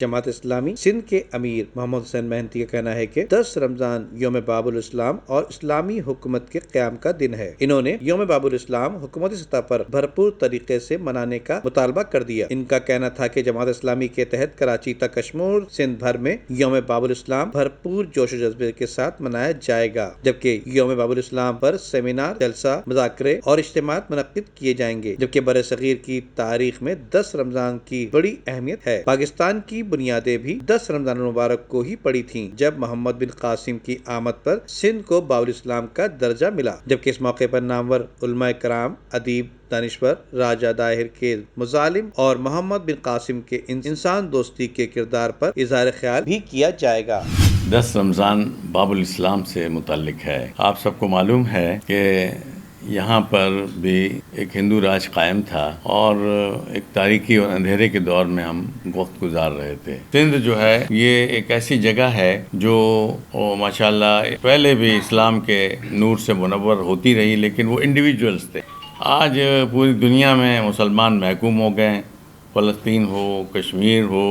جماعت اسلامی سندھ کے امیر محمد حسین مہنتی کا کہنا ہے کہ 10 رمضان یوم باب الاسلام اور اسلامی حکومت کے قیام کا دن ہے۔ انہوں نے یوم باب الاسلام حکومتی سطح پر بھرپور طریقے سے منانے کا مطالبہ کر دیا۔ ان کا کہنا تھا کہ جماعت اسلامی کے تحت کراچی تا کشمیر سندھ بھر میں یوم باب الاسلام بھرپور جوش و جذبے کے ساتھ منایا جائے گا، جبکہ یوم باب الاسلام پر سیمینار، جلسہ، مذاکرے اور اجتماعات منعقد کیے جائیں گے، جبکہ برصغیر کی تاریخ میں 10 رمضان کی بڑی اہمیت ہے۔ پاکستان کی بنیادیں بھی 10 رمضان المبارک کو ہی پڑی تھیں، جب محمد بن قاسم کی آمد پر سندھ کو باب الاسلام کا درجہ ملا، جبکہ اس موقع پر نامور علماء کرام، ادیب، دانشور، راجہ داہر کے مظالم اور محمد بن قاسم کے انسان دوستی کے کردار پر اظہار خیال بھی کیا جائے گا۔ 10 رمضان باب الاسلام سے متعلق ہے۔ آپ سب کو معلوم ہے کہ یہاں پر بھی ایک ہندو راج قائم تھا اور ایک تاریکی اور اندھیرے کے دور میں ہم وقت گزار رہے تھے۔ سندھ جو ہے یہ ایک ایسی جگہ ہے جو ماشاءاللہ پہلے بھی اسلام کے نور سے منور ہوتی رہی، لیکن وہ انڈیویجولز تھے۔ آج پوری دنیا میں مسلمان محکوم ہو گئے ہیں، فلسطین ہو، کشمیر ہو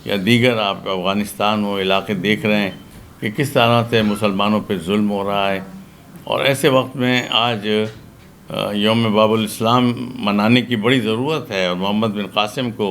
یا دیگر آپ افغانستان ہو، علاقے دیکھ رہے ہیں کہ کس طرح سے مسلمانوں پہ ظلم ہو رہا ہے۔ اور ایسے وقت میں آج یوم باب الاسلام منانے کی بڑی ضرورت ہے، اور محمد بن قاسم کو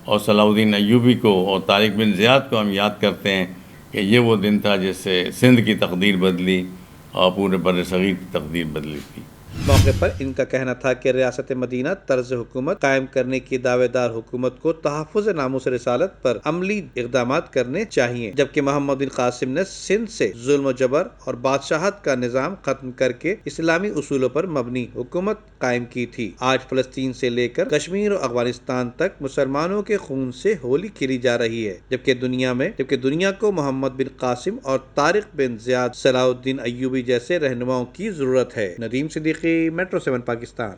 اور صلاح الدین ایوبی کو اور طارق بن زیاد کو ہم یاد کرتے ہیں کہ یہ وہ دن تھا جس سے سندھ کی تقدیر بدلی اور پورے برصغیر کی تقدیر بدلی تھی۔ موقع پر ان کا کہنا تھا کہ ریاست مدینہ طرز حکومت قائم کرنے کی دعوے دار حکومت کو تحفظ ناموس رسالت پر عملی اقدامات کرنے چاہیے، جبکہ محمد بن قاسم نے سندھ سے ظلم و جبر اور بادشاہت کا نظام ختم کر کے اسلامی اصولوں پر مبنی حکومت قائم کی تھی۔ آج فلسطین سے لے کر کشمیر اور افغانستان تک مسلمانوں کے خون سے ہولی کھیلی جا رہی ہے، جبکہ دنیا کو محمد بن قاسم اور طارق بن زیاد، صلاح الدین ایوبی جیسے رہنماؤں کی ضرورت ہے۔ ندیم صدیقی، میٹرو 7 پاکستان۔